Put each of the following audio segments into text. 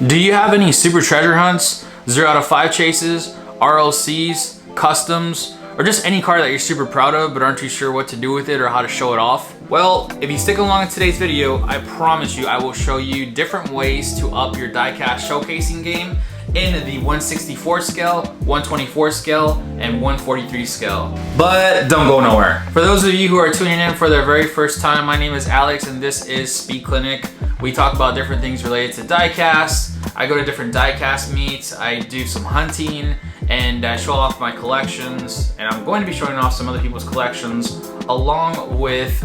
Do you have any super treasure hunts, 0 out of 5 chases, RLCs, customs, or just any car that you're super proud of but aren't too sure what to do with it or how to show it off? Well, if you stick along in today's video, I promise you I will show you different ways to up your diecast showcasing game in the 164 scale, 124 scale, and 143 scale. But don't go nowhere. For those of you who are tuning in for the very first time, my name is Alex and this is Speed Clinic. We talk about different things related to diecast. I go to different diecast meets, I do some hunting, and I show off my collections, and I'm going to be showing off some other people's collections along with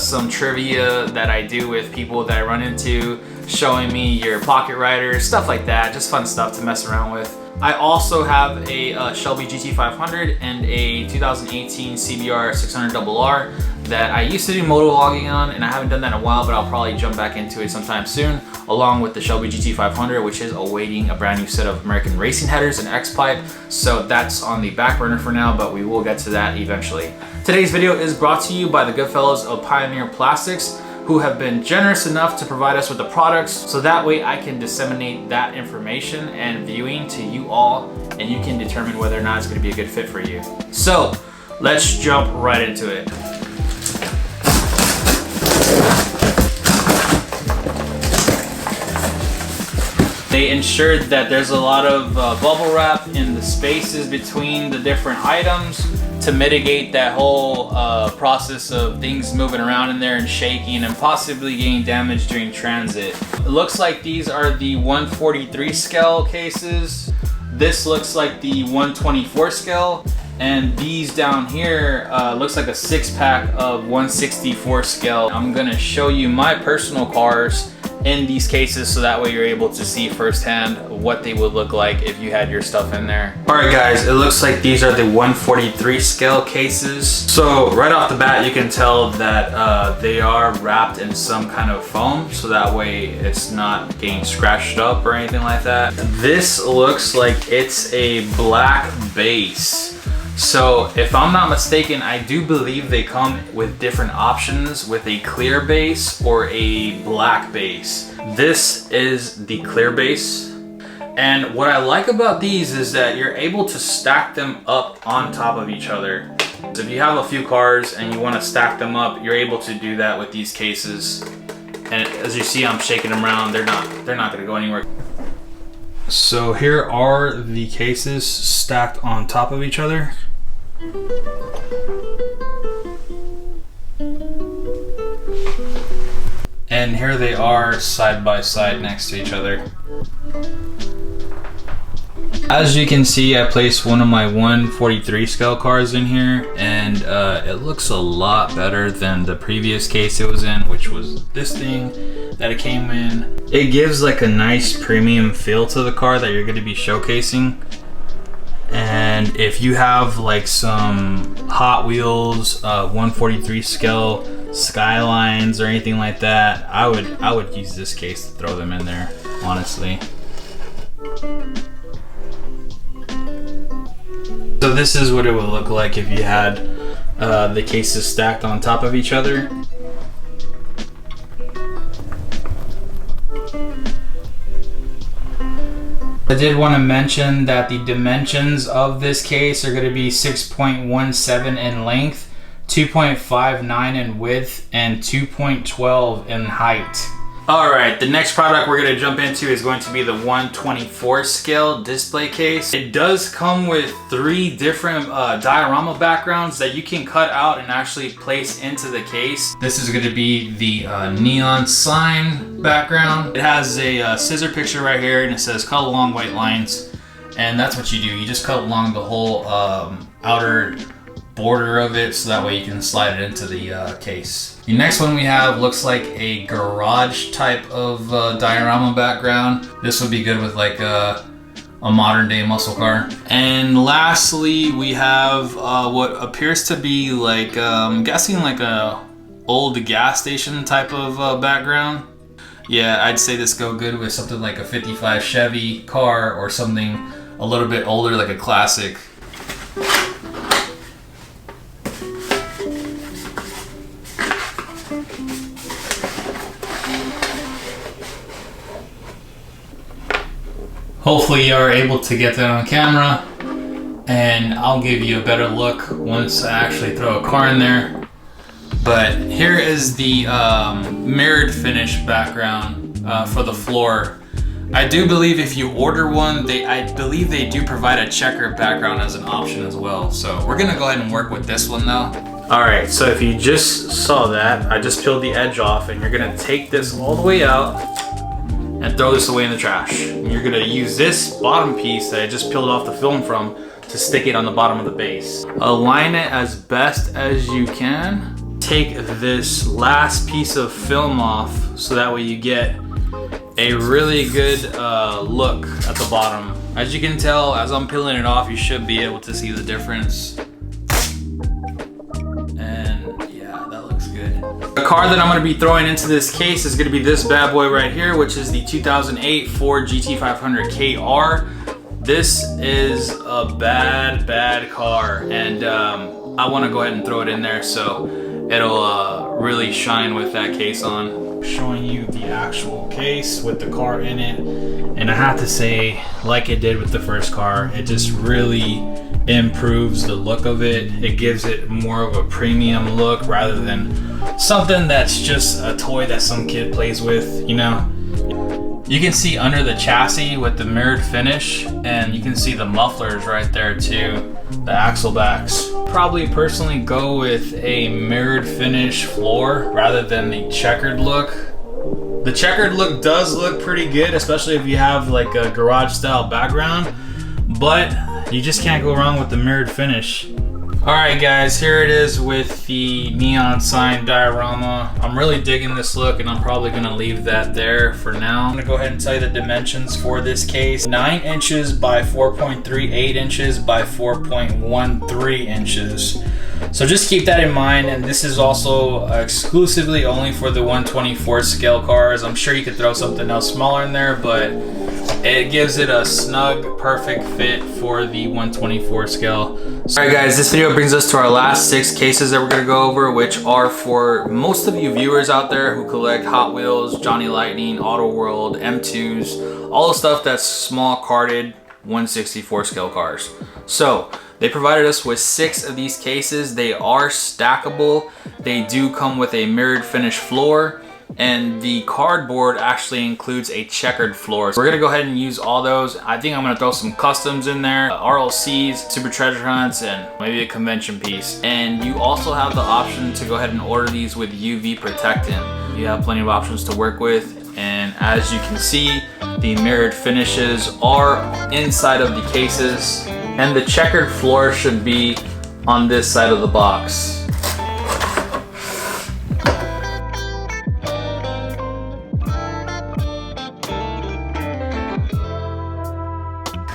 some trivia that I do with people that I run into, showing me your pocket riders, stuff like that, just fun stuff to mess around with. I also have a Shelby GT500 and a 2018 CBR 600RR that I used to do motovlogging on, and I haven't done that in a while, but I'll probably jump back into it sometime soon, along with the Shelby GT500, which is awaiting a brand new set of American racing headers and X-pipe, so that's on the back burner for now, but we will get to that eventually. Today's video is brought to you by the good fellows of Pioneer Plastics, who have been generous enough to provide us with the products so that way I can disseminate that information and viewing to you all, and you can determine whether or not it's going to be a good fit for you. So let's jump right into it. They ensured that there's a lot of bubble wrap in the spaces between the different items to mitigate that whole process of things moving around in there and shaking and possibly getting damaged during transit. It looks like these are the 143 scale cases. This looks like the 124 scale. And these down here looks like a 6-pack of 164 scale. I'm gonna show you my personal cars in these cases so that way you're able to see firsthand what they would look like if you had your stuff in there. Alright guys, it looks like these are the 143 scale cases. So right off the bat you can tell that they are wrapped in some kind of foam, so that way it's not getting scratched up or anything like that. This looks like it's a black base. So if I'm not mistaken, I do believe they come with different options with a clear base or a black base. This is the clear base. And what I like about these is that you're able to stack them up on top of each other. So if you have a few cars and you want to stack them up, you're able to do that with these cases. And as you see, I'm shaking them around. They're not going to go anywhere. So here are the cases stacked on top of each other. And here they are side by side next to each other. As you can see, I placed one of my 143 scale cars in here, and it looks a lot better than the previous case it was in, which was this thing that it came in. It gives like a nice premium feel to the car that you're going to be showcasing. And if you have like some Hot Wheels 143 scale Skylines or anything like that, I would use this case to throw them in there, honestly. So this is what it would look like if you had the cases stacked on top of each other. I did want to mention that the dimensions of this case are going to be 6.17 in length, 2.59 in width, and 2.12 in height. Alright, the next product we're going to jump into is going to be the 124 scale display case. It does come with 3 different diorama backgrounds that you can cut out and actually place into the case. This is going to be the neon sign background. It has a scissor picture right here, and it says cut along white lines, and that's what you do. You just cut along the whole outer border of it so that way you can slide it into the case. The next one we have looks like a garage type of diorama background. This would be good with like a modern day muscle car. And lastly we have what appears to be like I'm guessing like a old gas station type of background. Yeah, I'd say this go good with something like a 55 Chevy car or something a little bit older, like a classic. Hopefully you are able to get that on camera, and I'll give you a better look once I actually throw a car in there. But here is the mirrored finish background for the floor. I do believe if you order one, I believe they do provide a checkered background as an option as well. So we're gonna go ahead and work with this one though. All right, so if you just saw that, I just peeled the edge off, and you're gonna take this all the way out and throw this away in the trash. And you're gonna use this bottom piece that I just peeled off the film from to stick it on the bottom of the base. Align it as best as you can. Take this last piece of film off so that way you get a really good look at the bottom. As you can tell, as I'm peeling it off, you should be able to see the difference. And yeah, that looks good. The car that I'm gonna be throwing into this case is gonna be this bad boy right here, which is the 2008 Ford GT500 KR. This is a bad car, and I wanna go ahead and throw it in there so it'll really shine with that case on. Showing you the actual case with the car in it, and I have to say, like it did with the first car, it just really improves the look of it. It gives it more of a premium look rather than something that's just a toy that some kid plays with, you know. You can see under the chassis with the mirrored finish, and you can see the mufflers right there too, the axle backs. Probably personally go with a mirrored finish floor rather than the checkered look. The checkered look does look pretty good, especially if you have like a garage style background, but you just can't go wrong with the mirrored finish. All right guys, here it is with the neon sign diorama. I'm really digging this look, and I'm probably gonna leave that there for now. I'm gonna go ahead and tell you the dimensions for this case. 9 inches by 4.38 inches by 4.13 inches. So just keep that in mind, and this is also exclusively only for the 124 scale cars. I'm sure you could throw something else smaller in there, but it gives it a snug, perfect fit for the 124 scale. Alright guys, this video brings us to our last 6 cases that we're going to go over, which are for most of you viewers out there who collect Hot Wheels, Johnny Lightning, Auto World, M2s, all the stuff that's small carded 164 scale cars. So they provided us with 6 of these cases. They are stackable. They do come with a mirrored finish floor, and the cardboard actually includes a checkered floor. So we're gonna go ahead and use all those. I think I'm gonna throw some customs in there, RLCs, super treasure hunts, and maybe a convention piece. And you also have the option to go ahead and order these with UV protectant. You have plenty of options to work with. And as you can see, the mirrored finishes are inside of the cases, and the checkered floor should be on this side of the box.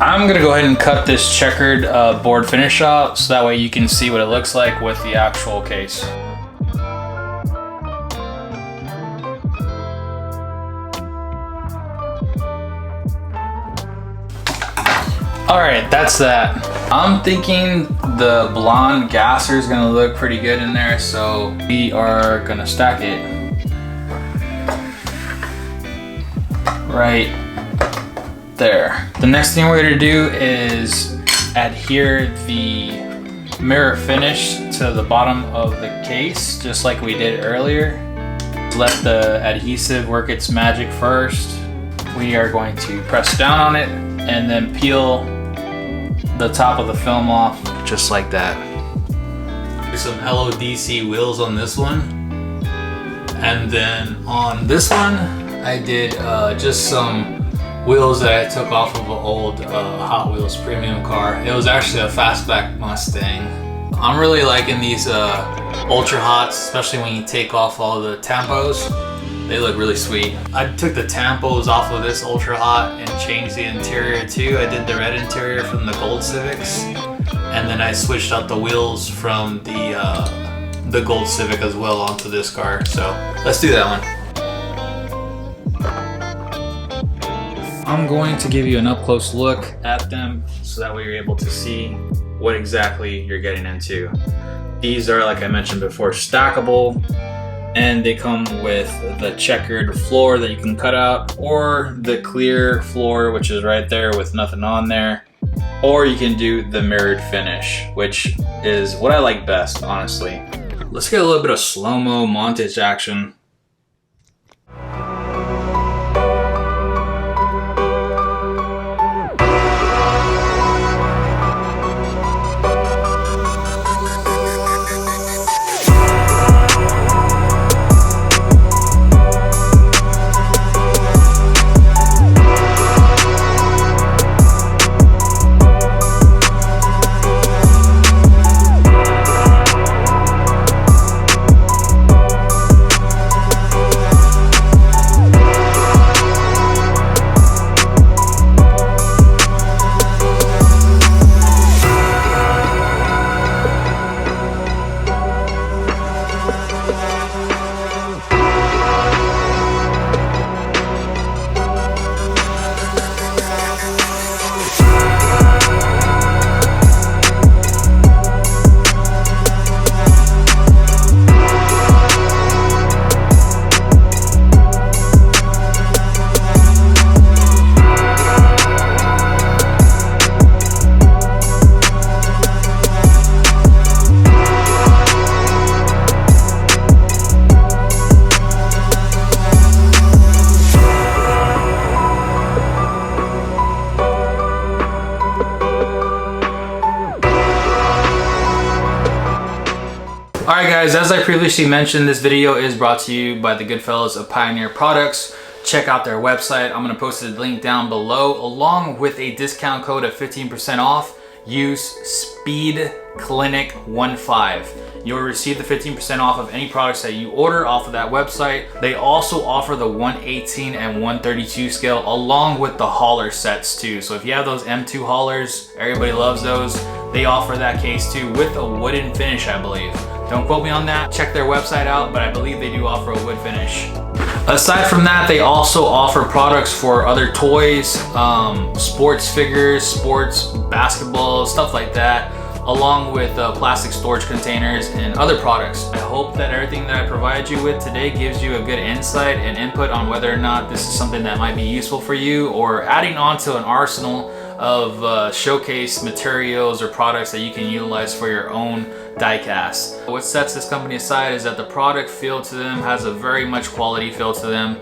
I'm gonna go ahead and cut this checkered board finish out so that way you can see what it looks like with the actual case. Alright, that's that. I'm thinking the blonde gasser is gonna look pretty good in there, so we are gonna stack it right there. The next thing we're gonna do is adhere the mirror finish to the bottom of the case, just like we did earlier. Let the adhesive work its magic first. We are going to press down on it and then peel the top of the film off, just like that. There's some LODC wheels on this one. And then on this one, I did just some wheels that I took off of an old Hot Wheels premium car. It was actually a fastback Mustang. I'm really liking these Ultra Hots, especially when you take off all the tampos. They look really sweet. I took the tampos off of this Ultra Hot and changed the interior too. I did the red interior from the Gold Civics, and then I switched out the wheels from the Gold Civic as well onto this car. So let's do that one. I'm going to give you an up-close look at them so that way you're able to see what exactly you're getting into. These are, like I mentioned before, stackable. And they come with the checkered floor that you can cut out, or the clear floor, which is right there with nothing on there. Or you can do the mirrored finish, which is what I like best, honestly. Let's get a little bit of slow-mo montage action. Alright guys, as I previously mentioned, this video is brought to you by the good fellas of Pioneer Products. Check out their website. I'm going to post the link down below along with a discount code of 15% off. Use SpeedClinic15. You'll receive the 15% off of any products that you order off of that website. They also offer the 118 and 132 scale along with the hauler sets too. So if you have those M2 haulers, everybody loves those. They offer that case too with a wooden finish, I believe. Don't quote me on that. Check their website out, but I believe they do offer a wood finish. Aside from that, they also offer products for other toys, sports figures, sports basketball, stuff like that, along with plastic storage containers and other products. I hope that everything that I provided you with today gives you a good insight and input on whether or not this is something that might be useful for you, or adding on to an arsenal of showcase materials or products that you can utilize for your own diecast. What sets this company aside is that the product feel to them has a very much quality feel to them.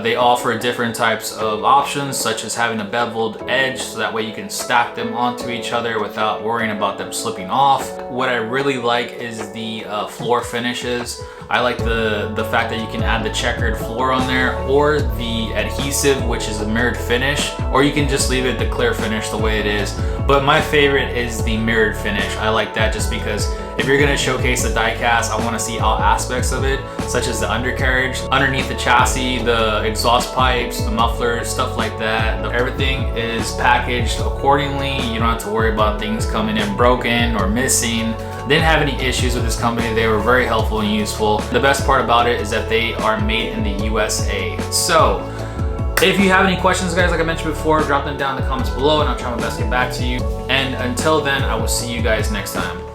They offer different types of options, such as having a beveled edge, so that way you can stack them onto each other without worrying about them slipping off. What I really like is the floor finishes. I like the fact that you can add the checkered floor on there, or the adhesive, which is a mirrored finish, or you can just leave it the clear finish the way it is. But my favorite is the mirrored finish. I like that just because if you're gonna showcase the diecast, I wanna see all aspects of it, such as the undercarriage, underneath the chassis, the exhaust pipes, the mufflers, stuff like that. Everything is packaged accordingly. You don't have to worry about things coming in broken or missing. Didn't have any issues with this company. They were very helpful and useful. The best part about it is that they are made in the USA. So, if you have any questions, guys, like I mentioned before, drop them down in the comments below and I'll try my best to get back to you. And until then, I will see you guys next time.